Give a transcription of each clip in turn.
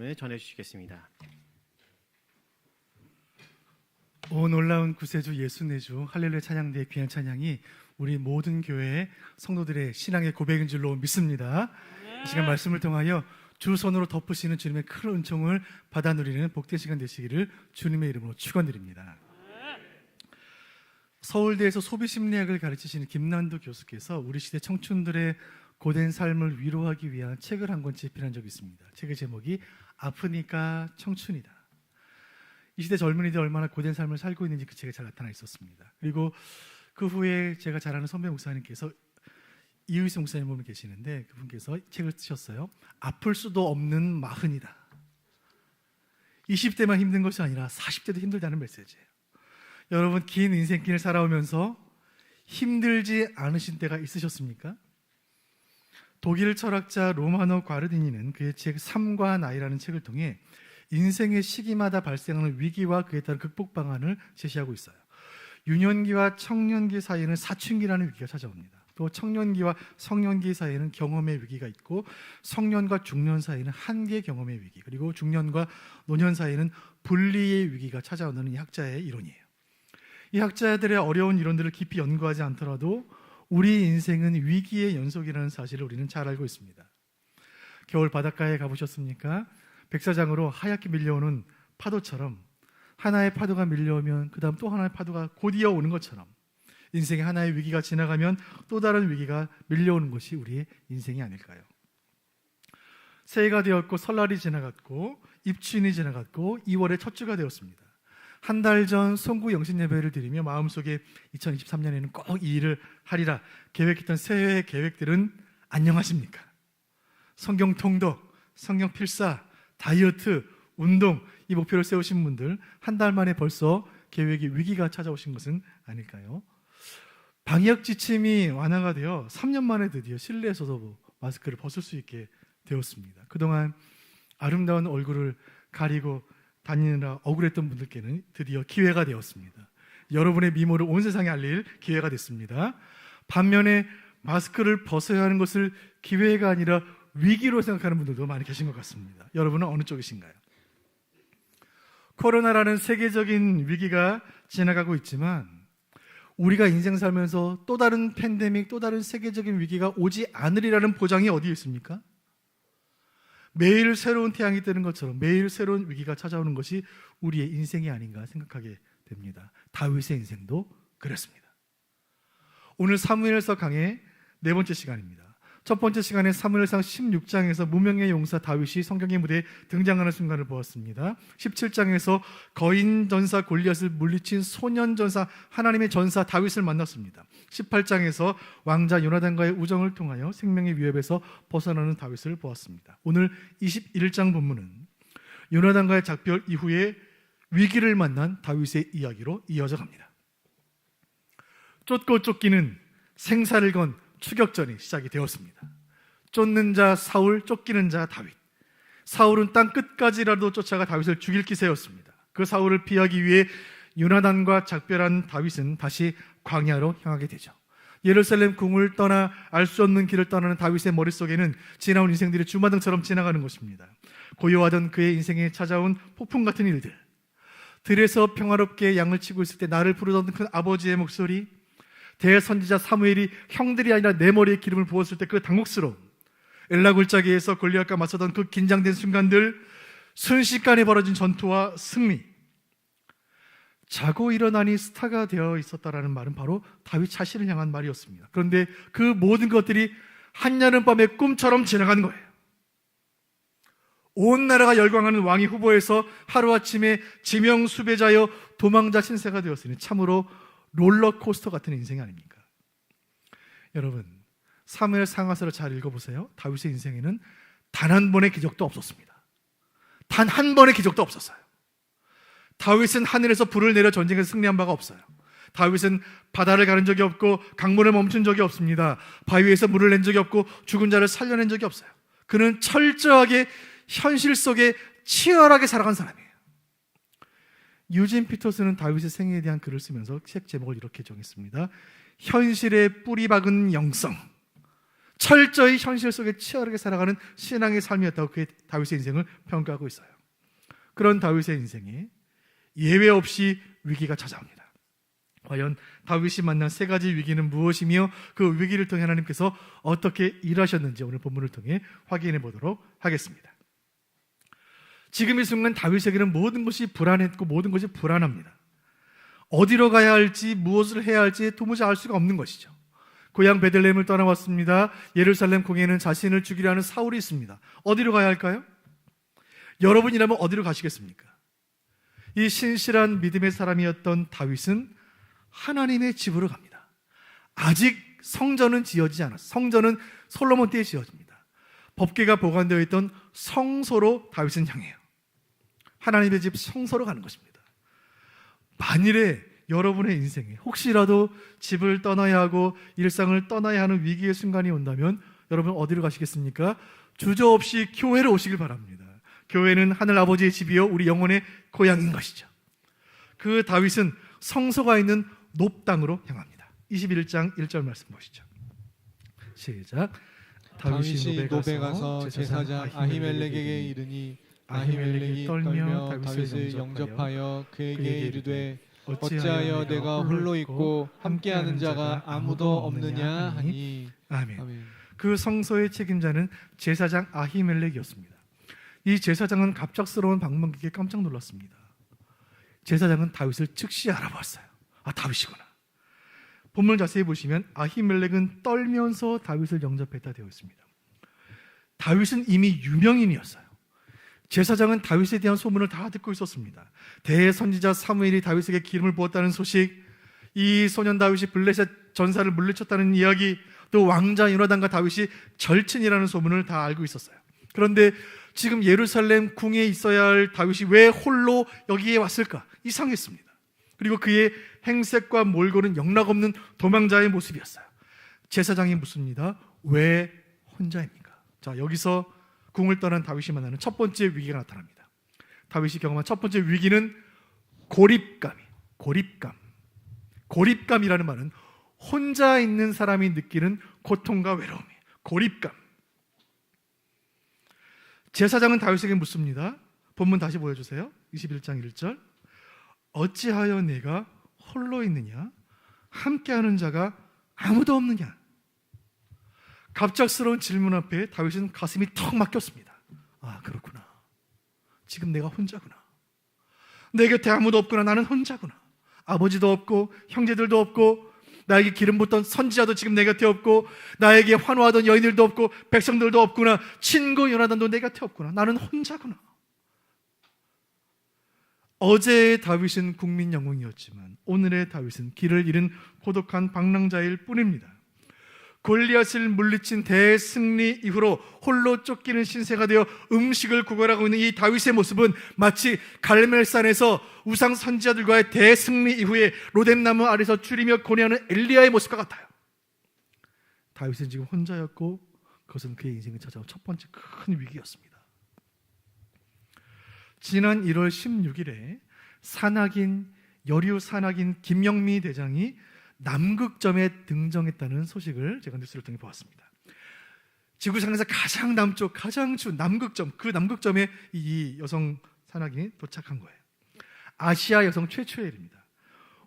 전해주시겠습니다. 오 놀라운 구세주 예수내주 할렐루야 찬양대의 귀한 찬양이 우리 모든 교회의 성도들의 신앙의 고백인 줄로 믿습니다. 이 시간 말씀을 통하여 주 손으로 덮으시는 주님의 큰 은총을 받아 누리는 복된 시간 되시기를 주님의 이름으로 축원드립니다. 서울대에서 소비심리학을 가르치시는 김난도 교수께서 우리 시대 청춘들의 고된 삶을 위로하기 위한 책을 한 권 집필한 적이 있습니다. 책의 제목이 아프니까 청춘이다. 이 시대 젊은이들이 얼마나 고된 삶을 살고 있는지 그 책에 잘 나타나 있었습니다. 그리고 그 후에 제가 잘 아는 선배 목사님께서 이의수 목사님 분이 계시는데 그분께서 책을 쓰셨어요. 아플 수도 없는 마흔이다. 20대만 힘든 것이 아니라 40대도 힘들다는 메시지예요. 여러분 긴 인생길을 살아오면서 힘들지 않으신 때가 있으셨습니까? 독일 철학자 로마노 과르디니는 그의 책 삶과 나이라는 책을 통해 인생의 시기마다 발생하는 위기와 그에 따른 극복 방안을 제시하고 있어요. 유년기와 청년기 사이에는 사춘기라는 위기가 찾아옵니다. 또 청년기와 성년기 사이에는 경험의 위기가 있고 성년과 중년 사이에는 한계 경험의 위기, 그리고 중년과 노년 사이에는 분리의 위기가 찾아오는 이 학자의 이론이에요. 이 학자들의 어려운 이론들을 깊이 연구하지 않더라도 우리 인생은 위기의 연속이라는 사실을 우리는 잘 알고 있습니다. 겨울 바닷가에 가보셨습니까? 백사장으로 하얗게 밀려오는 파도처럼 하나의 파도가 밀려오면 그 다음 또 하나의 파도가 곧이어 오는 것처럼 인생의 하나의 위기가 지나가면 또 다른 위기가 밀려오는 것이 우리의 인생이 아닐까요? 새해가 되었고 설날이 지나갔고 입춘이 지나갔고 2월의 첫 주가 되었습니다. 한 달 전 송구 영신 예배를 드리며 마음속에 2023년에는 꼭 이 일을 하리라 계획했던 새해 계획들은 안녕하십니까? 성경 통독, 성경 필사, 다이어트, 운동 이 목표를 세우신 분들 한 달 만에 벌써 계획이 위기가 찾아오신 것은 아닐까요? 방역 지침이 완화가 되어 3년 만에 드디어 실내에서도 마스크를 벗을 수 있게 되었습니다. 그동안 아름다운 얼굴을 가리고 다니느라 억울했던 분들께는 드디어 기회가 되었습니다. 여러분의 미모를 온 세상에 알릴 기회가 됐습니다. 반면에 마스크를 벗어야 하는 것을 기회가 아니라 위기로 생각하는 분들도 많이 계신 것 같습니다. 여러분은 어느 쪽이신가요? 코로나라는 세계적인 위기가 지나가고 있지만 우리가 인생 살면서 또 다른 팬데믹, 또 다른 세계적인 위기가 오지 않으리라는 보장이 어디에 있습니까? 매일 새로운 태양이 뜨는 것처럼 매일 새로운 위기가 찾아오는 것이 우리의 인생이 아닌가 생각하게 됩니다. 다윗의 인생도 그랬습니다. 오늘 사무엘서 강의 네 번째 시간입니다. 첫 번째 시간에 사무엘상 16장에서 무명의 용사 다윗이 성경의 무대에 등장하는 순간을 보았습니다. 17장에서 거인 전사 골리앗을 물리친 소년 전사 하나님의 전사 다윗을 만났습니다. 18장에서 왕자 요나단과의 우정을 통하여 생명의 위협에서 벗어나는 다윗을 보았습니다. 오늘 21장 본문은 요나단과의 작별 이후에 위기를 만난 다윗의 이야기로 이어져 갑니다. 쫓고 쫓기는 생사를 건 추격전이 시작이 되었습니다. 쫓는 자 사울, 쫓기는 자 다윗. 사울은 땅 끝까지라도 쫓아가 다윗을 죽일 기세였습니다. 그 사울을 피하기 위해 요나단과 작별한 다윗은 다시 광야로 향하게 되죠. 예루살렘 궁을 떠나 알 수 없는 길을 떠나는 다윗의 머릿속에는 지나온 인생들이 주마등처럼 지나가는 것입니다. 고요하던 그의 인생에 찾아온 폭풍 같은 일들, 들에서 평화롭게 양을 치고 있을 때 나를 부르던 그 아버지의 목소리, 대선지자 사무엘이 형들이 아니라 내 머리에 기름을 부었을 때 그 당혹스러움, 엘라 골짜기에서 골리앗과 맞서던 그 긴장된 순간들, 순식간에 벌어진 전투와 승리. 자고 일어나니 스타가 되어 있었다라는 말은 바로 다윗 자신을 향한 말이었습니다. 그런데 그 모든 것들이 한여름밤의 꿈처럼 지나가는 거예요. 온 나라가 열광하는 왕위 후보에서 하루아침에 지명수배자여 도망자 신세가 되었으니 참으로 롤러코스터 같은 인생이 아닙니까? 여러분, 사무엘 상하서를 잘 읽어보세요. 다윗의 인생에는 단 한 번의 기적도 없었습니다. 단 한 번의 기적도 없었어요. 다윗은 하늘에서 불을 내려 전쟁에서 승리한 바가 없어요. 다윗은 바다를 가른 적이 없고 강물을 멈춘 적이 없습니다. 바위에서 물을 낸 적이 없고 죽은 자를 살려낸 적이 없어요. 그는 철저하게 현실 속에 치열하게 살아간 사람이에요. 유진 피터스는 다윗의 생애에 대한 글을 쓰면서 책 제목을 이렇게 정했습니다. 현실에 뿌리 박은 영성, 철저히 현실 속에 치열하게 살아가는 신앙의 삶이었다고 그의 다윗의 인생을 평가하고 있어요. 그런 다윗의 인생에 예외 없이 위기가 찾아옵니다. 과연 다윗이 만난 세 가지 위기는 무엇이며 그 위기를 통해 하나님께서 어떻게 일하셨는지 오늘 본문을 통해 확인해 보도록 하겠습니다. 지금 이 순간 다윗에게는 모든 것이 불안했고 모든 것이 불안합니다. 어디로 가야 할지 무엇을 해야 할지 도무지 알 수가 없는 것이죠. 고향 베들레헴을 떠나왔습니다. 예루살렘 궁에는 자신을 죽이려 하는 사울이 있습니다. 어디로 가야 할까요? 여러분이라면 어디로 가시겠습니까? 이 신실한 믿음의 사람이었던 다윗은 하나님의 집으로 갑니다. 아직 성전은 지어지지 않았어요. 성전은 솔로몬 때에 지어집니다. 법궤가 보관되어 있던 성소로 다윗은 향해요. 하나님의 집 성소로 가는 것입니다. 만일에 여러분의 인생에 혹시라도 집을 떠나야 하고 일상을 떠나야 하는 위기의 순간이 온다면 여러분 어디로 가시겠습니까? 주저없이 교회로 오시길 바랍니다. 교회는 하늘 아버지의 집이요 우리 영혼의 고향인 것이죠. 그 다윗은 성소가 있는 높 땅으로 향합니다. 21장 1절 말씀 보시죠. 시작. 다윗이 노베 가서 제사장 아히멜렉에게 이르니 아히멜렉이 떨며 다윗을 영접하여 그에게 이르되 어찌하여 내가 홀로 있고 함께하는 자가 아무도 없느냐 하니. 아멘. 아멘. 그 성소의 책임자는 제사장 아히멜렉이었습니다. 이 제사장은 갑작스러운 방문객에 깜짝 놀랐습니다. 제사장은 다윗을 즉시 알아봤어요. 아, 다윗이구나. 본문을 자세히 보시면 아히멜렉은 떨면서 다윗을 영접했다 되어 있습니다. 다윗은 이미 유명인이었어요. 제사장은 다윗에 대한 소문을 다 듣고 있었습니다. 대선지자 사무엘이 다윗에게 기름을 부었다는 소식, 이 소년 다윗이 블레셋 전사를 물리쳤다는 이야기, 또 왕자 요나단과 다윗이 절친이라는 소문을 다 알고 있었어요. 그런데 지금 예루살렘 궁에 있어야 할 다윗이 왜 홀로 여기에 왔을까? 이상했습니다. 그리고 그의 행색과 몰골은 영락없는 도망자의 모습이었어요. 제사장이 묻습니다. 왜 혼자입니까? 자, 여기서 궁을 떠난 다윗이 만나는 첫 번째 위기가 나타납니다. 다윗이 경험한 첫 번째 위기는 고립감이에요. 고립감이라는 말은 혼자 있는 사람이 느끼는 고통과 외로움이에요. 고립감. 제사장은 다윗에게 묻습니다. 본문 다시 보여주세요. 21장 1절. 어찌하여 내가 홀로 있느냐? 함께하는 자가 아무도 없느냐? 갑작스러운 질문 앞에 다윗은 가슴이 턱 막혔습니다. 아, 그렇구나. 지금 내가 혼자구나. 내 곁에 아무도 없구나. 나는 혼자구나. 아버지도 없고 형제들도 없고 나에게 기름 붓던 선지자도 지금 내 곁에 없고 나에게 환호하던 여인들도 없고 백성들도 없구나. 친구 요나단도 내 곁에 없구나. 나는 혼자구나. 어제의 다윗은 국민 영웅이었지만 오늘의 다윗은 길을 잃은 고독한 방랑자일 뿐입니다. 골리앗을 물리친 대승리 이후로 홀로 쫓기는 신세가 되어 음식을 구걸하고 있는 이 다윗의 모습은 마치 갈멜산에서 우상 선지자들과의 대승리 이후에 로뎀나무 아래서 줄이며 고뇌하는 엘리야의 모습과 같아요. 다윗은 지금 혼자였고 그것은 그의 인생에 찾아온 첫 번째 큰 위기였습니다. 지난 1월 16일에 여류 산악인 김영미 대장이 남극점에 등정했다는 소식을 제가 뉴스를 통해 보았습니다. 지구상에서 가장 남쪽, 가장 추운 남극점, 그 남극점에 이 여성 산악인이 도착한 거예요. 아시아 여성 최초의 일입니다.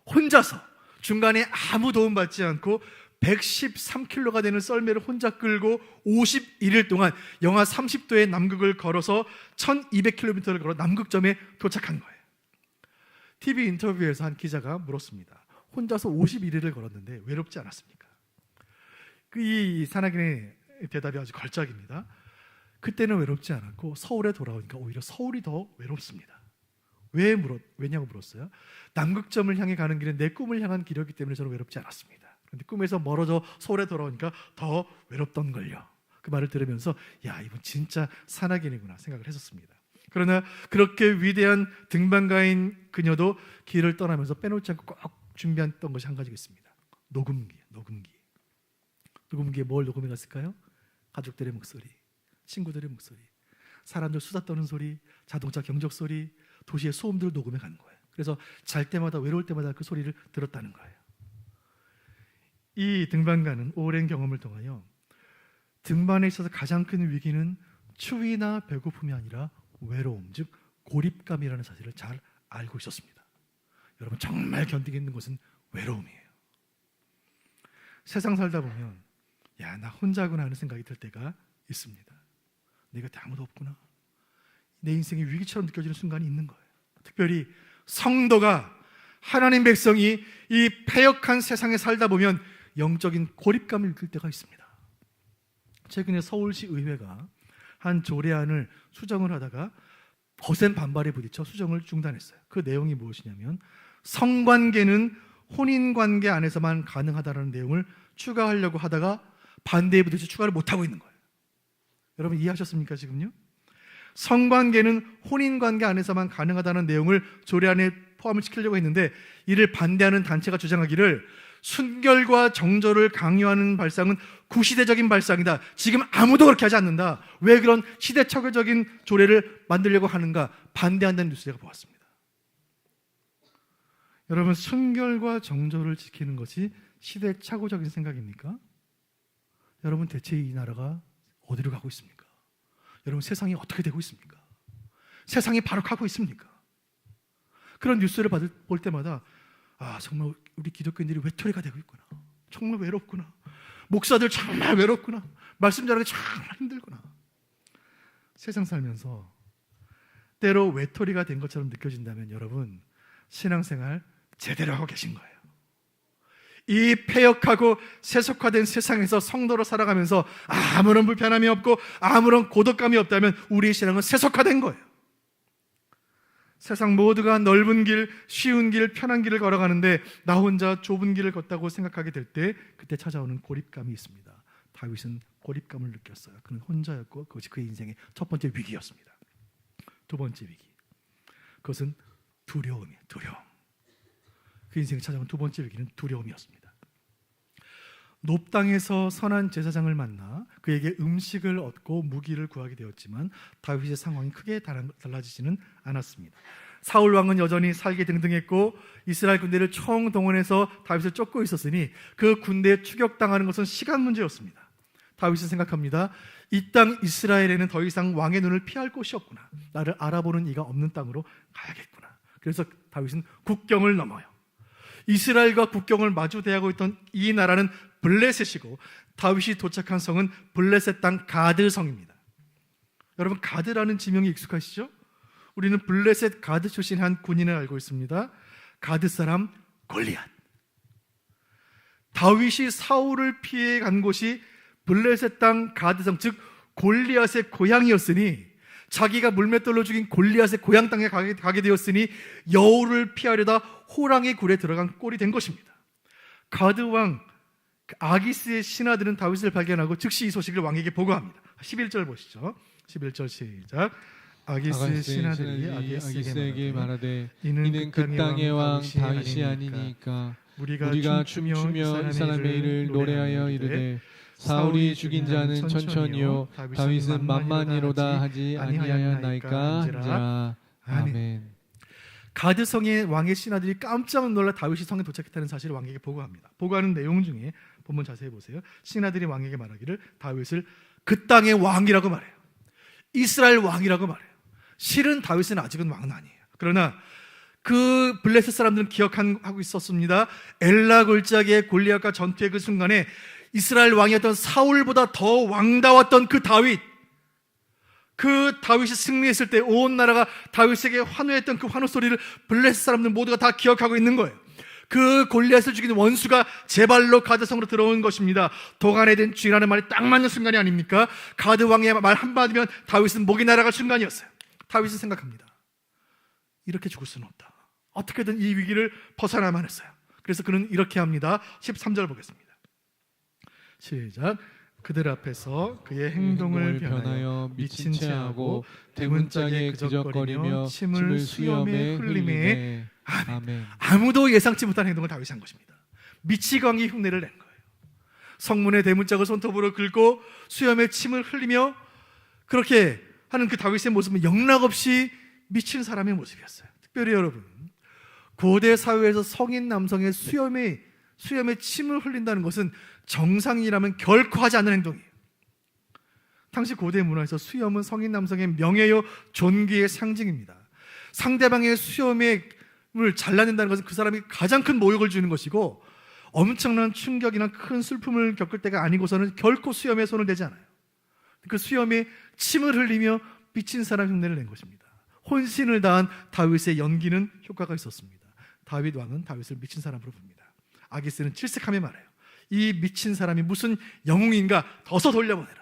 혼자서 중간에 아무 도움 받지 않고 113kg가 되는 썰매를 혼자 끌고 51일 동안 영하 30도의 남극을 걸어서 1200km를 걸어 남극점에 도착한 거예요. TV 인터뷰에서 한 기자가 물었습니다. 혼자서 51일을 걸었는데 외롭지 않았습니까? 이 산악인의 대답이 아주 걸작입니다. 그때는 외롭지 않았고 서울에 돌아오니까 오히려 서울이 더 외롭습니다. 왜냐고 물었어요. 남극점을 향해 가는 길은 내 꿈을 향한 길이었기 때문에 저는 외롭지 않았습니다. 그런데 꿈에서 멀어져 서울에 돌아오니까 더 외롭던걸요. 그 말을 들으면서 야, 이분 진짜 산악인이구나 생각을 했었습니다. 그러나 그렇게 위대한 등반가인 그녀도 길을 떠나면서 빼놓지 않고 꼭 준비했던 것이 한 가지가 있습니다. 녹음기에 뭘 녹음해 갔을까요? 가족들의 목소리, 친구들의 목소리, 사람들 수다 떠는 소리, 자동차 경적 소리, 도시의 소음들을 녹음해 간 거예요. 그래서 잘 때마다 외로울 때마다 그 소리를 들었다는 거예요. 이 등반가는 오랜 경험을 통하여 등반에 있어서 가장 큰 위기는 추위나 배고픔이 아니라 외로움, 즉 고립감이라는 사실을 잘 알고 있었습니다. 여러분, 정말 견디기 힘든 것은 외로움이에요. 세상 살다 보면 야, 나 혼자구나 하는 생각이 들 때가 있습니다. 내 곁에 아무도 없구나. 내 인생이 위기처럼 느껴지는 순간이 있는 거예요. 특별히 성도가, 하나님 백성이 이 패역한 세상에 살다 보면 영적인 고립감을 느낄 때가 있습니다. 최근에 서울시 의회가 한 조례안을 수정을 하다가 거센 반발에 부딪혀 수정을 중단했어요. 그 내용이 무엇이냐면 성관계는 혼인관계 안에서만 가능하다는 내용을 추가하려고 하다가 반대에 부딪혀 추가를 못하고 있는 거예요. 여러분 이해하셨습니까 지금요? 성관계는 혼인관계 안에서만 가능하다는 내용을 조례안에 포함을 시키려고 했는데 이를 반대하는 단체가 주장하기를 순결과 정절을 강요하는 발상은 구시대적인 발상이다. 지금 아무도 그렇게 하지 않는다. 왜 그런 시대착오적인 조례를 만들려고 하는가? 반대한다는 뉴스를 보았습니다. 여러분, 순결과 정절을 지키는 것이 시대착오적인 생각입니까? 여러분, 대체 이 나라가 어디로 가고 있습니까? 여러분, 세상이 어떻게 되고 있습니까? 세상이 바로 가고 있습니까? 그런 뉴스를 볼 때마다 아, 정말 우리 기독교인들이 외톨이가 되고 있구나. 정말 외롭구나. 목사들 정말 외롭구나. 말씀 전하기 정말 힘들구나. 세상 살면서 때로 외톨이가 된 것처럼 느껴진다면 여러분, 신앙생활 제대로 하고 계신 거예요. 이 패역하고 세속화된 세상에서 성도로 살아가면서 아무런 불편함이 없고 아무런 고독감이 없다면 우리의 신앙은 세속화된 거예요. 세상 모두가 넓은 길, 쉬운 길, 편한 길을 걸어가는데 나 혼자 좁은 길을 걷다고 생각하게 될 때 그때 찾아오는 고립감이 있습니다. 다윗은 고립감을 느꼈어요. 그는 혼자였고 그것이 그의 인생의 첫 번째 위기였습니다. 두 번째 위기, 그것은 두려움이에요. 두려움. 그 인생에 찾아온 두 번째 위기는 두려움이었습니다. 높당에서 선한 제사장을 만나 그에게 음식을 얻고 무기를 구하게 되었지만 다윗의 상황이 크게 달라지지는 않았습니다. 사울 왕은 여전히 살기 등등했고 이스라엘 군대를 총동원해서 다윗을 쫓고 있었으니 그 군대에 추격당하는 것은 시간 문제였습니다. 다윗은 생각합니다. 이 땅 이스라엘에는 더 이상 왕의 눈을 피할 곳이 없구나. 나를 알아보는 이가 없는 땅으로 가야겠구나. 그래서 다윗은 국경을 넘어요. 이스라엘과 국경을 마주 대하고 있던 이 나라는 블레셋이고 다윗이 도착한 성은 블레셋 땅 가드 성입니다. 여러분, 가드라는 지명이 익숙하시죠? 우리는 블레셋 가드 출신 한 군인을 알고 있습니다. 가드 사람 골리앗. 다윗이 사울을 피해 간 곳이 블레셋 땅 가드성, 즉 골리앗의 고향이었으니 자기가 물맷돌로 죽인 골리앗의 고향 땅에 가게 되었으니 여우를 피하려다 호랑이 굴에 들어간 꼴이 된 것입니다. 가드 왕 아기스의 신하들은 다윗을 발견하고 즉시 이 소식을 왕에게 보고합니다. 11절 보시죠. 11절 시작. 아기스의 신하들이 아기스에게 말하되 이는 그 땅의 왕 다윗이 아니니까 우리가 춤추며 이 사람의 일을 노래하여 이르되 사울이 죽인 자는 천천히요 다윗은 만만히로다 하지 아니하였나이까 한지라. 아멘. 가드성의 왕의 신하들이 깜짝 놀라 다윗이 성에 도착했다는 사실을 왕에게 보고합니다. 보고하는 내용 중에 본문 자세히 보세요. 신하들이 왕에게 말하기를 다윗을 그 땅의 왕이라고 말해요. 이스라엘 왕이라고 말해요. 실은 다윗은 아직은 왕은 아니에요. 그러나 그 블레셋 사람들은 기억하고 있었습니다. 엘라 골짜기의 골리앗과 전투의 그 순간에 이스라엘 왕이었던 사울보다 더 왕다웠던 그 다윗, 그 다윗이 승리했을 때 온 나라가 다윗에게 환호했던 그 환호 소리를 블레셋 사람들 모두가 다 기억하고 있는 거예요. 그 골리앗을 죽이는 원수가 제 발로 가드성으로 들어온 것입니다. 도간에 된 쥐라는 말이 딱 맞는 순간이 아닙니까? 가드 왕의 말 한마디면 다윗은 목이 날아갈 순간이었어요. 다윗은 생각합니다. 이렇게 죽을 수는 없다. 어떻게든 이 위기를 벗어나야만 했어요. 그래서 그는 이렇게 합니다. 13절 보겠습니다. 시작. 그들 앞에서 그의 행동을 변하여 미친 채 하고 대문짝에 그적거리며 침을 수염에 흘리매. 아멘. 아무도 예상치 못한 행동을 다윗이 한 것입니다. 미치광이 흉내를 낸 거예요. 성문의 대문짝을 손톱으로 긁고 수염에 침을 흘리며 그렇게 하는 그 다윗의 모습은 영락없이 미친 사람의 모습이었어요. 특별히 여러분, 고대 사회에서 성인 남성의 수염에 침을 흘린다는 것은 정상이라면 결코 하지 않는 행동이에요. 당시 고대 문화에서 수염은 성인 남성의 명예요 존귀의 상징입니다. 상대방의 수염을 잘라낸다는 것은 그 사람이 가장 큰 모욕을 주는 것이고 엄청난 충격이나 큰 슬픔을 겪을 때가 아니고서는 결코 수염에 손을 대지 않아요. 그 수염에 침을 흘리며 미친 사람 흉내를 낸 것입니다. 혼신을 다한 다윗의 연기는 효과가 있었습니다. 다윗 왕은 다윗을 미친 사람으로 부릅니다. 아기스는 질색하며 말해요. 이 미친 사람이 무슨 영웅인가, 둬서 돌려보내라.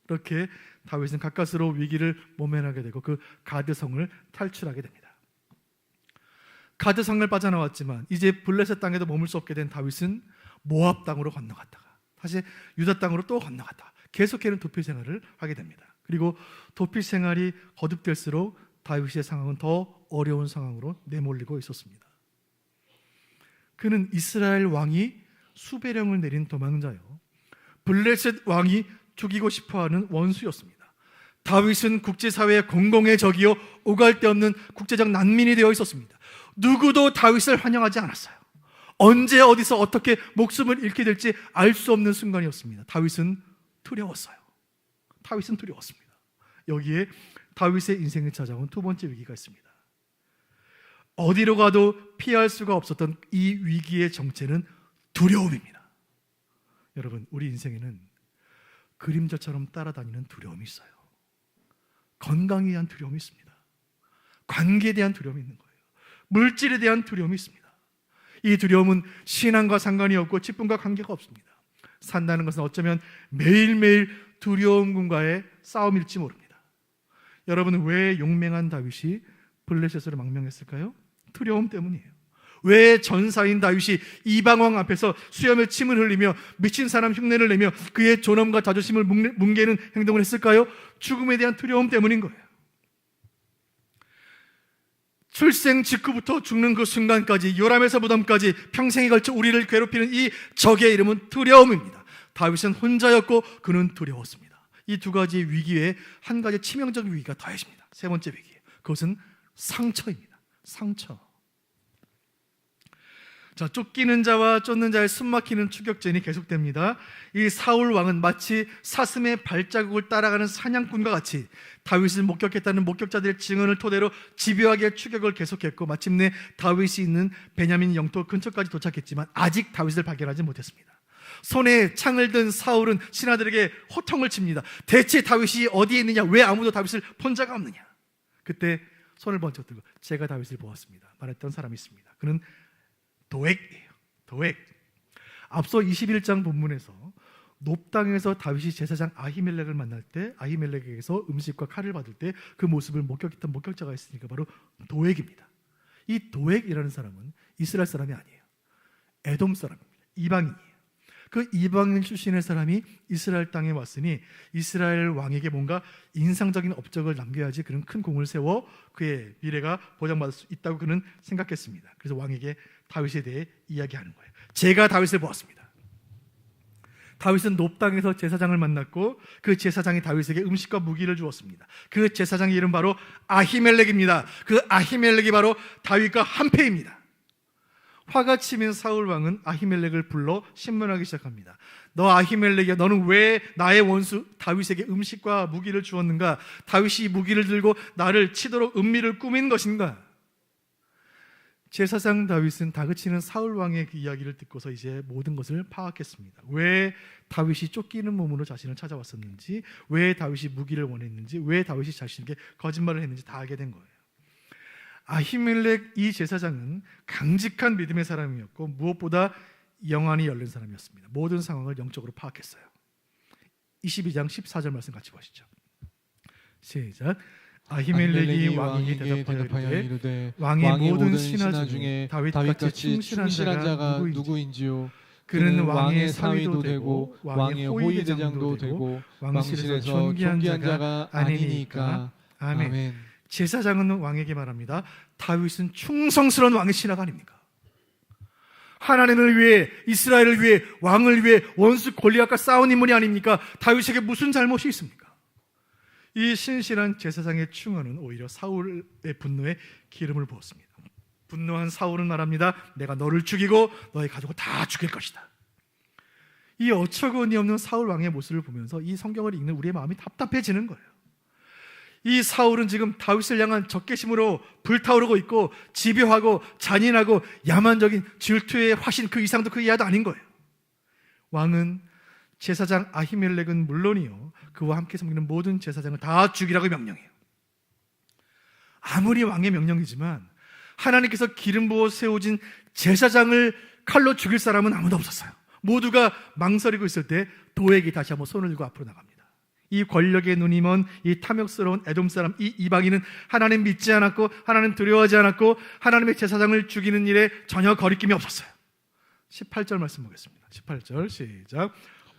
이렇게 다윗은 가까스로 위기를 모면하게 되고 그 가드성을 탈출하게 됩니다. 가드성을 빠져나왔지만 이제 블레셋 땅에도 머물 수 없게 된 다윗은 모압 땅으로 건너갔다가 다시 유다 땅으로 또 건너갔다가 계속해서 도피 생활을 하게 됩니다. 그리고 도피 생활이 거듭될수록 다윗의 상황은 더 어려운 상황으로 내몰리고 있었습니다. 그는 이스라엘 왕이 수배령을 내린 도망자요, 블레셋 왕이 죽이고 싶어하는 원수였습니다. 다윗은 국제사회의 공공의 적이요 오갈 데 없는 국제적 난민이 되어 있었습니다. 누구도 다윗을 환영하지 않았어요. 언제 어디서 어떻게 목숨을 잃게 될지 알 수 없는 순간이었습니다. 다윗은 두려웠어요. 다윗은 두려웠습니다. 여기에 다윗의 인생을 찾아온 두 번째 위기가 있습니다. 어디로 가도 피할 수가 없었던 이 위기의 정체는 두려움입니다. 여러분, 우리 인생에는 그림자처럼 따라다니는 두려움이 있어요. 건강에 대한 두려움이 있습니다. 관계에 대한 두려움이 있는 거예요. 물질에 대한 두려움이 있습니다. 이 두려움은 신앙과 상관이 없고 직분과 관계가 없습니다. 산다는 것은 어쩌면 매일매일 두려움과의 싸움일지 모릅니다. 여러분, 왜 용맹한 다윗이 블레셋으로 망명했을까요? 두려움 때문이에요. 왜 전사인 다윗이 이방왕 앞에서 수염에 침을 흘리며 미친 사람 흉내를 내며 그의 존엄과 자존심을 뭉개는 행동을 했을까요? 죽음에 대한 두려움 때문인 거예요. 출생 직후부터 죽는 그 순간까지, 요람에서 무덤까지 평생에 걸쳐 우리를 괴롭히는 이 적의 이름은 두려움입니다. 다윗은 혼자였고 그는 두려웠습니다. 이 두 가지 위기에 한 가지 치명적 위기가 더해집니다. 세 번째 위기, 그것은 상처입니다. 상처. 자, 쫓기는 자와 쫓는 자의 숨막히는 추격전이 계속됩니다. 이 사울 왕은 마치 사슴의 발자국을 따라가는 사냥꾼과 같이 다윗을 목격했다는 목격자들의 증언을 토대로 집요하게 추격을 계속했고 마침내 다윗이 있는 베냐민 영토 근처까지 도착했지만 아직 다윗을 발견하지 못했습니다. 손에 창을 든 사울은 신하들에게 호통을 칩니다. 대체 다윗이 어디에 있느냐? 왜 아무도 다윗을 본 자가 없느냐? 그때 손을 번쩍 들고 제가 다윗을 보았습니다 말했던 사람이 있습니다. 그는 도액이에요. 도액. 앞서 21장 본문에서 놉당에서 다윗이 제사장 아히멜렉을 만날 때 아히멜렉에게서 음식과 칼을 받을 때 그 모습을 목격했던 목격자가 있으니까 바로 도액입니다. 이 도액이라는 사람은 이스라엘 사람이 아니에요. 에돔 사람입니다. 이방인이에요. 그 이방인 출신의 사람이 이스라엘 땅에 왔으니 이스라엘 왕에게 뭔가 인상적인 업적을 남겨야지 그는 큰 공을 세워 그의 미래가 보장받을 수 있다고 그는 생각했습니다. 그래서 왕에게 다윗에 대해 이야기하는 거예요. 제가 다윗을 보았습니다. 다윗은 놉당에서 제사장을 만났고 그 제사장이 다윗에게 음식과 무기를 주었습니다. 그 제사장의 이름 바로 아히멜렉입니다. 그 아히멜렉이 바로 다윗과 한패입니다. 화가 치민 사울 왕은 아히멜렉을 불러 신문하기 시작합니다. 너 아히멜렉이야, 너는 왜 나의 원수 다윗에게 음식과 무기를 주었는가? 다윗이 무기를 들고 나를 치도록 은밀을 꾸민 것인가? 제사장 다윗은 다그치는 사울 왕의 그 이야기를 듣고서 이제 모든 것을 파악했습니다. 왜 다윗이 쫓기는 몸으로 자신을 찾아왔었는지, 왜 다윗이 무기를 원했는지, 왜 다윗이 자신에게 거짓말을 했는지 다 알게 된 거예요. 아히멜렉 이 제사장은 강직한 믿음의 사람이었고 무엇보다 영안이 열린 사람이었습니다. 모든 상황을 영적으로 파악했어요. 22장 14절 말씀 같이 보시죠. 시작. 아히멜렉이 왕에게 대답하여 이르되 왕의 모든 신하 중에 다윗같이 충실한 자가 누구인지요? 그는 왕의 사위도 되고 왕의 호위대장도 되고 왕실에서 존귀한 자가 아니니까. 아멘. 제사장은 왕에게 말합니다. 다윗은 충성스러운 왕의 신하가 아닙니까? 하나님을 위해, 이스라엘을 위해, 왕을 위해 원수 골리앗과 싸운 인물이 아닙니까? 다윗에게 무슨 잘못이 있습니까? 이 신실한 제사장의 충언은 오히려 사울의 분노에 기름을 부었습니다. 분노한 사울은 말합니다. 내가 너를 죽이고 너의 가족을 다 죽일 것이다. 이 어처구니 없는 사울 왕의 모습을 보면서 이 성경을 읽는 우리의 마음이 답답해지는 거예요. 이 사울은 지금 다윗을 향한 적개심으로 불타오르고 있고 집요하고 잔인하고 야만적인 질투의 화신 그 이상도 그 이하도 아닌 거예요. 왕은 제사장 아히멜렉은 물론이요 그와 함께 섬기는 모든 제사장을 다 죽이라고 명령해요. 아무리 왕의 명령이지만 하나님께서 기름 부어 세워진 제사장을 칼로 죽일 사람은 아무도 없었어요. 모두가 망설이고 있을 때 도액이 다시 한번 손을 들고 앞으로 나갑니다. 이 권력의 눈이 먼 이 탐욕스러운 에돔 사람 이 이방인은 하나님 믿지 않았고 하나님 두려워하지 않았고 하나님의 제사장을 죽이는 일에 전혀 거리낌이 없었어요. 18절 말씀 보겠습니다. 18절 시작.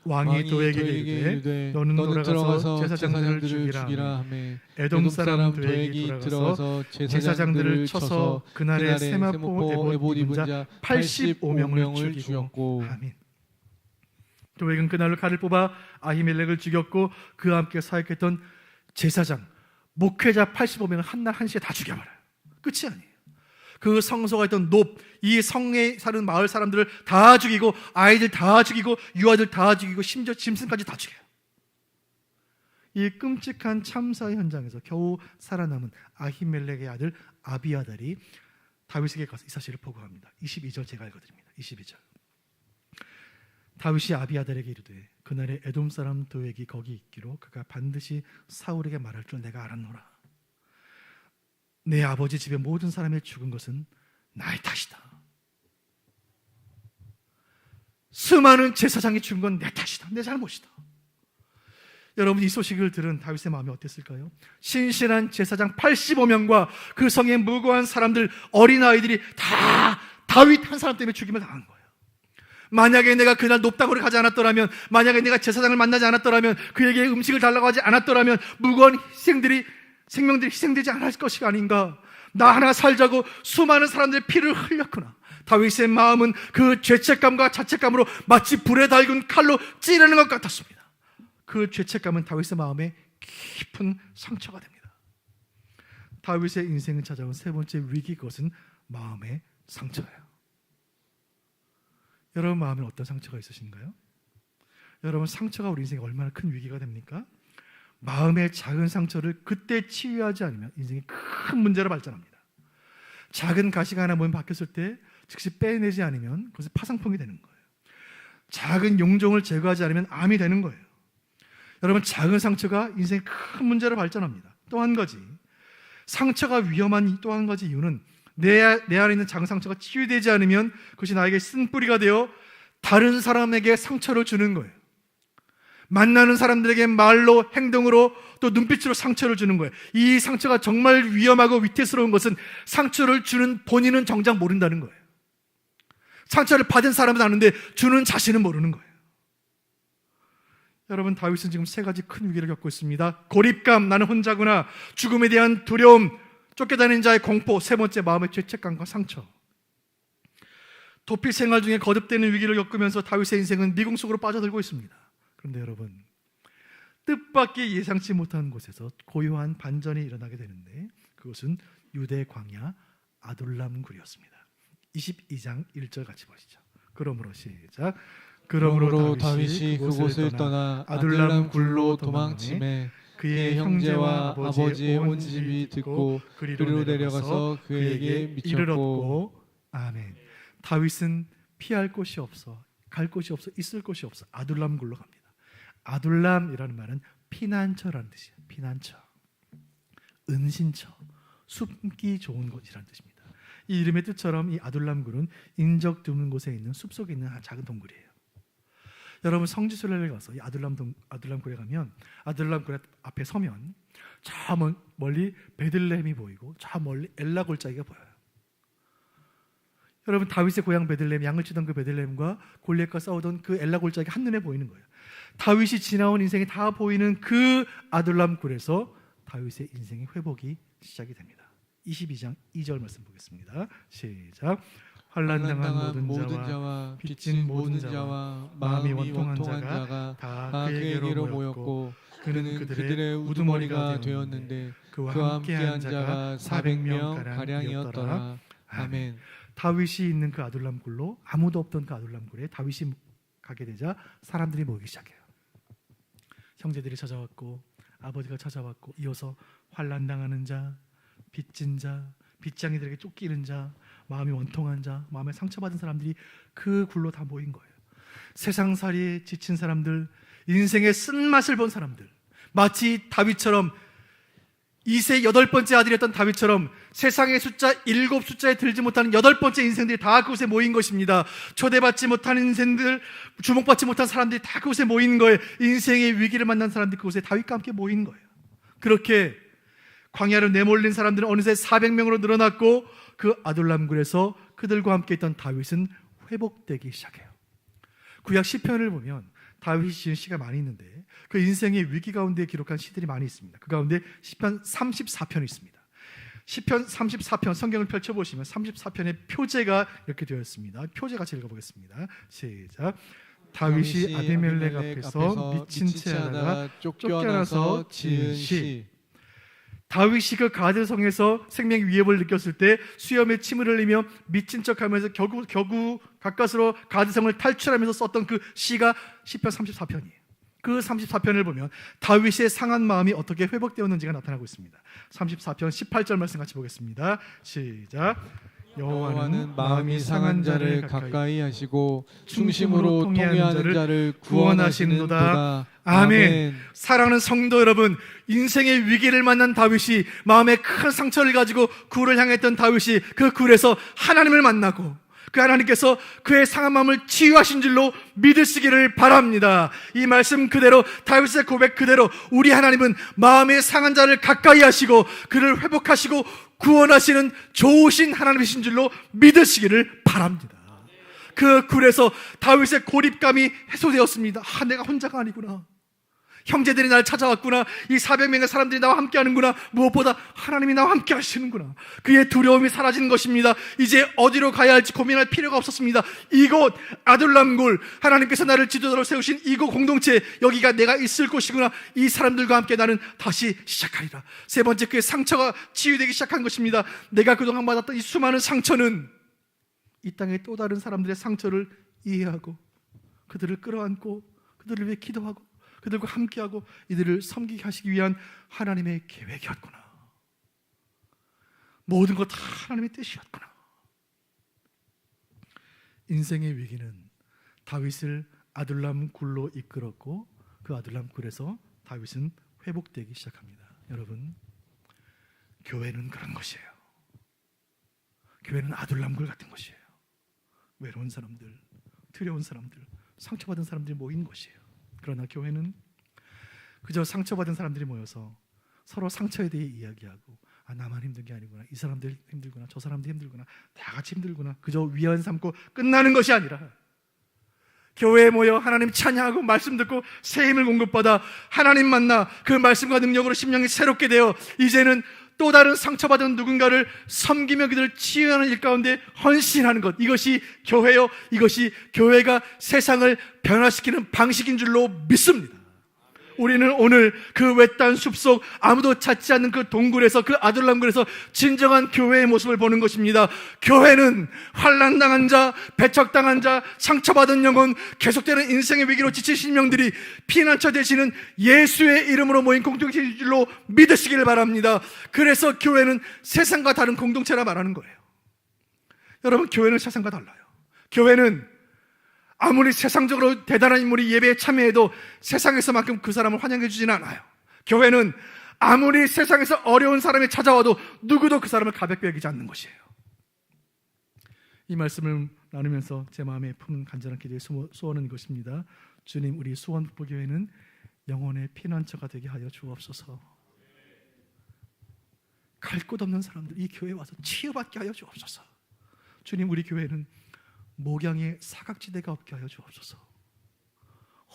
왕이 도액에게 이르되 너는 돌아가서 제사장들을 죽이라 하매 에돔 사람 도액이 들어가서 제사장들을 쳐서 그날에 세마포 에봇 입은 자 85명을 죽였고 아멘. 도액은 그날로 칼을 뽑아 아히멜렉을 죽였고 그와 함께 사역했던 제사장, 목회자 85명을 한날 한시에 다 죽여버려요. 끝이 아니에요. 그 성소가 있던 높, 이 성에 사는 마을 사람들을 다 죽이고 아이들 다 죽이고 유아들 다 죽이고 심지어 짐승까지 다 죽여요. 이 끔찍한 참사 현장에서 겨우 살아남은 아히멜렉의 아들 아비아달이 다윗에게 가서 이 사실을 보고합니다. 22절 제가 읽어드립니다. 22절. 다윗이 아비아달에게 이르되 그날에 에돔 사람 도액이 거기 있기로 그가 반드시 사울에게 말할 줄 내가 알았노라. 내 아버지 집의 모든 사람이 죽은 것은 나의 탓이다. 수많은 제사장이 죽은 건 내 탓이다. 내 잘못이다. 여러분 이 소식을 들은 다윗의 마음이 어땠을까요? 신실한 제사장 85명과 그 성의 무고한 사람들 어린아이들이 다 다윗 한 사람 때문에 죽임을 당한 거예요. 만약에 내가 그날 높당으로 가지 않았더라면, 만약에 내가 제사장을 만나지 않았더라면, 그에게 음식을 달라고 하지 않았더라면 무거운 생명들이 희생되지 않을 것이 아닌가. 나 하나 살자고 수많은 사람들의 피를 흘렸구나. 다윗의 마음은 그 죄책감과 자책감으로 마치 불에 달군 칼로 찌르는 것 같았습니다. 그 죄책감은 다윗의 마음에 깊은 상처가 됩니다. 다윗의 인생을 찾아온 세 번째 위기, 그것은 마음의 상처예요. 여러분 마음에 어떤 상처가 있으신가요? 여러분 상처가 우리 인생에 얼마나 큰 위기가 됩니까? 마음의 작은 상처를 그때 치유하지 않으면 인생이 큰 문제로 발전합니다. 작은 가시가 하나 몸에 박혔을 때 즉시 빼내지 않으면 그것이 파상풍이 되는 거예요. 작은 용종을 제거하지 않으면 암이 되는 거예요. 여러분 작은 상처가 인생의 큰 문제로 발전합니다. 또 한 가지, 상처가 위험한 또 한 가지 이유는 내 안에 있는 작은 상처가 치유되지 않으면 그것이 나에게 쓴뿌리가 되어 다른 사람에게 상처를 주는 거예요. 만나는 사람들에게 말로, 행동으로, 또 눈빛으로 상처를 주는 거예요. 이 상처가 정말 위험하고 위태스러운 것은 상처를 주는 본인은 정작 모른다는 거예요. 상처를 받은 사람은 아는데 주는 자신은 모르는 거예요. 여러분 다윗은 지금 세 가지 큰 위기를 겪고 있습니다. 고립감, 나는 혼자구나. 죽음에 대한 두려움, 쫓겨다니는 자의 공포, 세 번째 마음의 죄책감과 상처. 도피 생활 중에 거듭되는 위기를 겪으면서 다윗의 인생은 미궁 속으로 빠져들고 있습니다. 그런데 여러분, 뜻밖의 예상치 못한 곳에서 고요한 반전이 일어나게 되는데 그것은 유대 광야 아둘람 굴이었습니다. 22장 1절 같이 보시죠. 그러므로 시작. 그러므로 다윗이 그곳을 떠나 아둘람 굴로 도망치매 그의 형제와 아버지의 온 집이 듣고 그리로 내려가서 그에게 미쳤고 아멘. 다윗은 피할 곳이 없어, 갈 곳이 없어, 있을 곳이 없어 아둘람 굴로 갑니다. 아둘람이라는 말은 피난처라는 뜻이에요. 피난처, 은신처, 숨기 좋은 곳이라는 뜻입니다. 이 이름의 뜻처럼 이 아둘람 굴은 인적 드문 곳에 있는 숲속에 있는 작은 동굴이에요. 여러분 성지순례를 가서 이 아둘람 굴에 가면 아둘람 굴 앞에 서면 저 멀리 베들레헴이 보이고 저 멀리 엘라 골짜기가 보여요. 여러분 다윗의 고향 베들레헴, 양을 치던 그 베들레헴과 골리앗과 싸우던 그 엘라 골짜기 한눈에 보이는 거예요. 다윗이 지나온 인생이 다 보이는 그 아둘람 굴에서 다윗의 인생의 회복이 시작이 됩니다. 22장 2절 말씀 보겠습니다. 시작. 환난당한 모든 자와 빚진 모든 자와 마음이 원통한 자가 다 그에게로 모였고 그는 그들의 우두머리가 되었는데 그와 함께한 자가 400명 가량이었더라. 아멘. 다윗이 있는 그 아둘람 굴로, 아무도 없던 그 아둘람 굴에 다윗이 가게 되자 사람들이 모이기 시작해요. 형제들이 찾아왔고 아버지가 찾아왔고 이어서 환난당하는 자, 빚진 자, 빚쟁이들에게 쫓기는 자, 마음이 원통한 자, 마음에 상처받은 사람들이 그 굴로 다 모인 거예요. 세상살이에 지친 사람들, 인생의 쓴맛을 본 사람들, 마치 다윗처럼 이세 8번째 아들이었던 다윗처럼 세상의 숫자 7 숫자에 들지 못하는 8번째 인생들이 다 그곳에 모인 것입니다. 초대받지 못한 인생들, 주목받지 못한 사람들이 다 그곳에 모인 거예요. 인생의 위기를 만난 사람들이 그곳에 다윗과 함께 모인 거예요. 그렇게 광야로 내몰린 사람들은 어느새 400명으로 늘어났고 그 아둘람굴에서 그들과 함께 있던 다윗은 회복되기 시작해요. 구약 시편을 보면 다윗이 지은 시가 많이 있는데 그 인생의 위기 가운데 기록한 시들이 많이 있습니다. 그 가운데 시편 34편이 있습니다. 시편 34편 성경을 펼쳐보시면 34편의 표제가 이렇게 되어 있습니다. 표제 같이 읽어보겠습니다. 시작. 다윗이 아비멜렉 앞에서 미친 채 하다가 쫓겨나서 지은 시. 다윗이 그 가드성에서 생명 위협을 느꼈을 때 수염에 침을 흘리며 미친 척하면서 겨우 가까스로 가드성을 탈출하면서 썼던 그 시가 시편 34편이에요. 그 34편을 보면 다윗의 상한 마음이 어떻게 회복되었는지가 나타나고 있습니다. 34편 18절 말씀 같이 보겠습니다. 시작. 여호와는 마음이 상한 자를 가까이 하시고 중심으로 통회하는 자를 구원하시는도다. 아멘. 사랑하는 성도 여러분, 인생의 위기를 만난 다윗이 마음에 큰 상처를 가지고 굴을 향했던 다윗이 그 굴에서 하나님을 만나고 그 하나님께서 그의 상한 마음을 치유하신 줄로 믿으시기를 바랍니다. 이 말씀 그대로, 다윗의 고백 그대로 우리 하나님은 마음의 상한 자를 가까이 하시고 그를 회복하시고 구원하시는 좋으신 하나님이신 줄로 믿으시기를 바랍니다. 그 굴에서 다윗의 고립감이 해소되었습니다. 내가 혼자가 아니구나. 형제들이 날 찾아왔구나. 이 400명의 사람들이 나와 함께 하는구나. 무엇보다 하나님이 나와 함께 하시는구나. 그의 두려움이 사라지는 것입니다. 이제 어디로 가야 할지 고민할 필요가 없었습니다. 이곳 아둘람굴, 하나님께서 나를 지도자로 세우신 이곳 공동체, 여기가 내가 있을 곳이구나. 이 사람들과 함께 나는 다시 시작하리라. 세 번째, 그의 상처가 치유되기 시작한 것입니다. 내가 그동안 받았던 이 수많은 상처는 이 땅의 또 다른 사람들의 상처를 이해하고 그들을 끌어안고 그들을 위해 기도하고 그들과 함께하고 이들을 섬기게 하시기 위한 하나님의 계획이었구나. 모든 것 다 하나님의 뜻이었구나. 인생의 위기는 다윗을 아둘람 굴로 이끌었고 그 아둘람 굴에서 다윗은 회복되기 시작합니다. 여러분, 교회는 그런 것이에요. 교회는 아둘람 굴 같은 것이에요. 외로운 사람들, 두려운 사람들, 상처받은 사람들이 모인 곳이에요. 그러나 교회는 그저 상처받은 사람들이 모여서 서로 상처에 대해 이야기하고 나만 힘든 게 아니구나, 이 사람들 힘들구나, 저 사람들 힘들구나, 다 같이 힘들구나, 그저 위안 삼고 끝나는 것이 아니라 교회에 모여 하나님 찬양하고 말씀 듣고 새 힘을 공급받아 하나님 만나 그 말씀과 능력으로 심령이 새롭게 되어 이제는 또 다른 상처받은 누군가를 섬기며 그들을 치유하는 일 가운데 헌신하는 것, 이것이 교회요, 이것이 교회가 세상을 변화시키는 방식인 줄로 믿습니다. 우리는 오늘 그 외딴 숲속 아무도 찾지 않는 그 동굴에서, 그 아둘람굴에서 진정한 교회의 모습을 보는 것입니다. 교회는 환난당한 자, 배척당한 자, 상처받은 영혼, 계속되는 인생의 위기로 지친 심령들이 피난처 되시는 예수의 이름으로 모인 공동체인 줄로 믿으시기를 바랍니다. 그래서 교회는 세상과 다른 공동체라 말하는 거예요. 여러분, 교회는 세상과 달라요. 교회는 아무리 세상적으로 대단한 인물이 예배에 참여해도 세상에서만큼 그 사람을 환영해 주지는 않아요. 교회는 아무리 세상에서 어려운 사람이 찾아와도 누구도 그 사람을 가볍게 여기지 않는 것이에요. 이 말씀을 나누면서 제 마음에 품은 간절한 기도의 소원은 이것입니다. 주님, 우리 수원북부교회는 영혼의 피난처가 되게 하여 주옵소서. 갈 곳 없는 사람들 이 교회에 와서 치유받게 하여 주옵소서. 주님, 우리 교회는 목양의 사각지대가 없게 하여 주옵소서.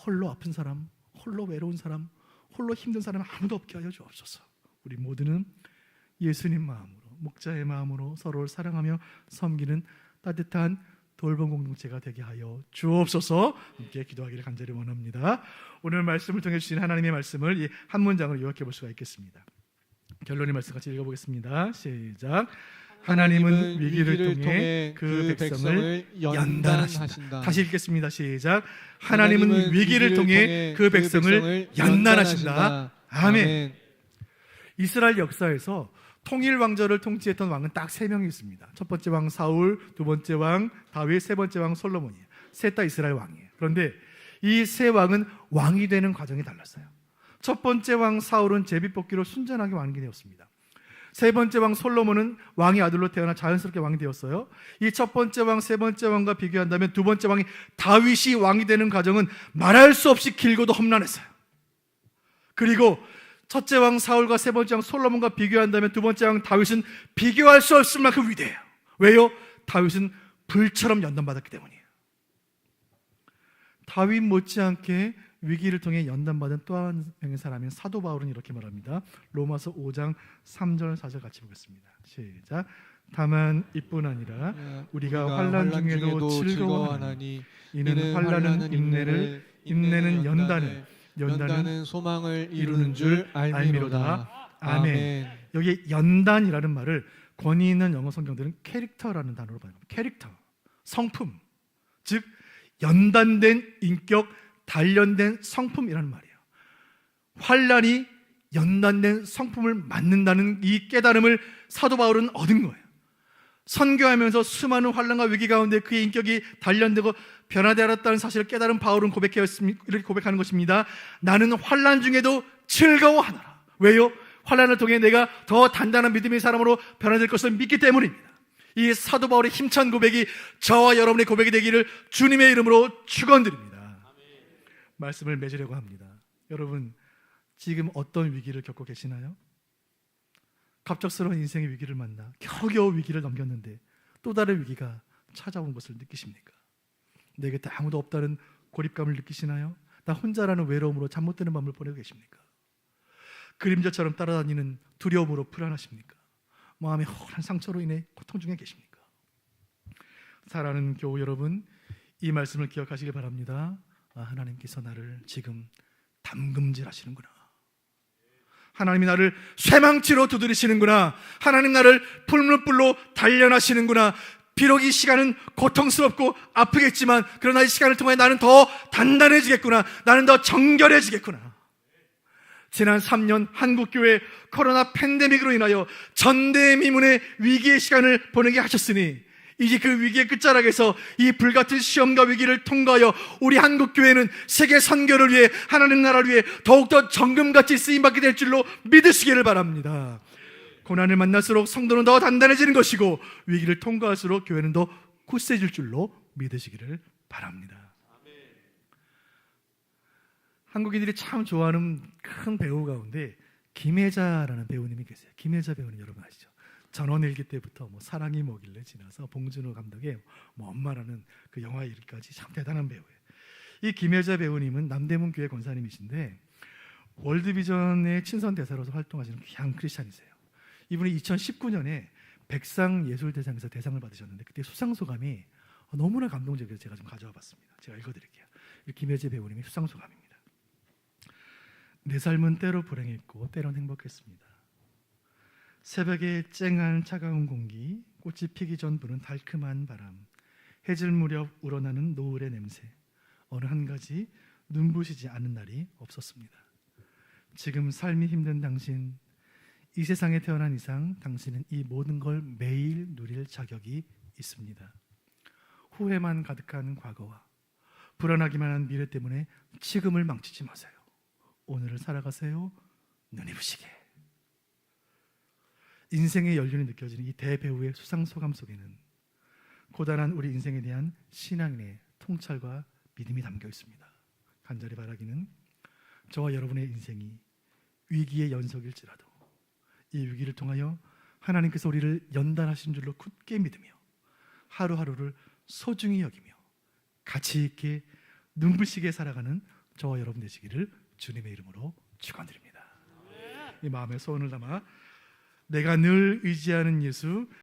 홀로 아픈 사람, 홀로 외로운 사람, 홀로 힘든 사람 아무도 없게 하여 주옵소서. 우리 모두는 예수님 마음으로, 목자의 마음으로 서로를 사랑하며 섬기는 따뜻한 돌봄 공동체가 되게 하여 주옵소서. 함께 기도하기를 간절히 원합니다. 오늘 말씀을 통해 주신 하나님의 말씀을 이 한 문장으로 요약해 볼 수가 있겠습니다. 결론의 말씀 같이 읽어보겠습니다. 시작. 하나님은 위기를 통해 그 백성을 연단하신다. 다시 읽겠습니다. 시작. 하나님은 위기를 통해 그 백성을 연단하신다. 아멘. 이스라엘 역사에서 통일 왕조를 통치했던 왕은 딱 3명이 있습니다. 첫 번째 왕 사울, 두 번째 왕 다윗, 세 번째 왕 솔로몬이에요. 셋 다 이스라엘 왕이에요. 그런데 이 세 왕은 왕이 되는 과정이 달랐어요. 첫 번째 왕 사울은 제비뽑기로 순전하게 왕이 되었습니다. 세 번째 왕 솔로몬은 왕의 아들로 태어나 자연스럽게 왕이 되었어요. 이 첫 번째 왕, 세 번째 왕과 비교한다면 두 번째 왕이 다윗이 왕이 되는 과정은 말할 수 없이 길고도 험난했어요. 그리고 첫째 왕 사울과 세 번째 왕 솔로몬과 비교한다면 두 번째 왕 다윗은 비교할 수 없을 만큼 위대해요. 왜요? 다윗은 불처럼 연단받았기 때문이에요. 다윗 못지않게 위기를 통해 연단받은 또 한 명의 사람인 사도 바울은 이렇게 말합니다. 로마서 5장 3절 4절 같이 보겠습니다. 시작. 다만 이뿐 아니라 우리가 환난 중에도 즐거워하나니 이는 환난은 인내를, 인내는 연단을, 연단은 소망을 이루는 줄 알미로다. 아멘. 여기 연단이라는 말을 권위 있는 영어 성경들은 캐릭터라는 단어로 봐요. 캐릭터, 성품, 즉 연단된 인격, 단련된 성품이라는 말이에요. 환난이 연단된 성품을 맞는다는 이 깨달음을 사도 바울은 얻은 거예요. 선교하면서 수많은 환난과 위기 가운데 그의 인격이 단련되고 변화되어 알았다는 사실을 깨달은 바울은 이렇게 고백하는 것입니다. 나는 환난 중에도 즐거워하노라. 왜요? 환난을 통해 내가 더 단단한 믿음의 사람으로 변화될 것을 믿기 때문입니다. 이 사도 바울의 힘찬 고백이 저와 여러분의 고백이 되기를 주님의 이름으로 축원드립니다. 말씀을 맺으려고 합니다. 여러분, 지금 어떤 위기를 겪고 계시나요? 갑작스러운 인생의 위기를 만나 겨우겨우 위기를 넘겼는데 또 다른 위기가 찾아온 것을 느끼십니까? 내 곁에 아무도 없다는 고립감을 느끼시나요? 나 혼자라는 외로움으로 잠 못 드는 밤을 보내고 계십니까? 그림자처럼 따라다니는 두려움으로 불안하십니까? 마음의 험한 상처로 인해 고통 중에 계십니까? 사랑하는 교우 여러분, 이 말씀을 기억하시길 바랍니다. 하나님께서 나를 지금 담금질 하시는구나. 하나님이 나를 쇠망치로 두드리시는구나. 하나님 나를 풀무불로 단련하시는구나. 비록 이 시간은 고통스럽고 아프겠지만 그러나 이 시간을 통해 나는 더 단단해지겠구나. 나는 더 정결해지겠구나. 지난 3년 한국교회 코로나 팬데믹으로 인하여 전대미문의 위기의 시간을 보내게 하셨으니 이제 그 위기의 끝자락에서 이 불같은 시험과 위기를 통과하여 우리 한국교회는 세계 선교를 위해 하나님 나라를 위해 더욱더 정금같이 쓰임받게 될 줄로 믿으시기를 바랍니다. 고난을 만날수록 성도는 더 단단해지는 것이고 위기를 통과할수록 교회는 더 굳세질 줄로 믿으시기를 바랍니다. 한국인들이 참 좋아하는 큰 배우 가운데 김혜자라는 배우님이 계세요. 김혜자 배우님 여러분 아시죠? 전원일기 때부터 사랑이 뭐길래 지나서 봉준호 감독의 엄마라는 그 영화 일기까지 참 대단한 배우예요. 이 김혜자 배우님은 남대문 교회 권사님이신데 월드비전의 친선 대사로서 활동하시는 귀한 크리스찬이세요. 이분이 2019년에 백상예술대상에서 대상을 받으셨는데 그때 수상소감이 너무나 감동적이어서 제가 좀 가져와 봤습니다. 제가 읽어드릴게요. 김혜자 배우님의 수상소감입니다. 내 삶은 때로 불행했고 때론 행복했습니다. 새벽에 쨍한 차가운 공기, 꽃이 피기 전 부는 달콤한 바람, 해질 무렵 우러나는 노을의 냄새, 어느 한 가지 눈부시지 않은 날이 없었습니다. 지금 삶이 힘든 당신, 이 세상에 태어난 이상 당신은 이 모든 걸 매일 누릴 자격이 있습니다. 후회만 가득한 과거와 불안하기만 한 미래 때문에 지금을 망치지 마세요. 오늘을 살아가세요. 눈이 부시게. 인생의 연륜이 느껴지는 이 대배우의 수상소감 속에는 고단한 우리 인생에 대한 신앙의 통찰과 믿음이 담겨 있습니다. 간절히 바라기는 저와 여러분의 인생이 위기의 연속일지라도 이 위기를 통하여 하나님께서 우리를 연단하신 줄로 굳게 믿으며 하루하루를 소중히 여기며 가치 있게 눈부시게 살아가는 저와 여러분 되시기를 주님의 이름으로 축원드립니다. 이 마음의 소원을 담아 내가 늘 의지하는 예수,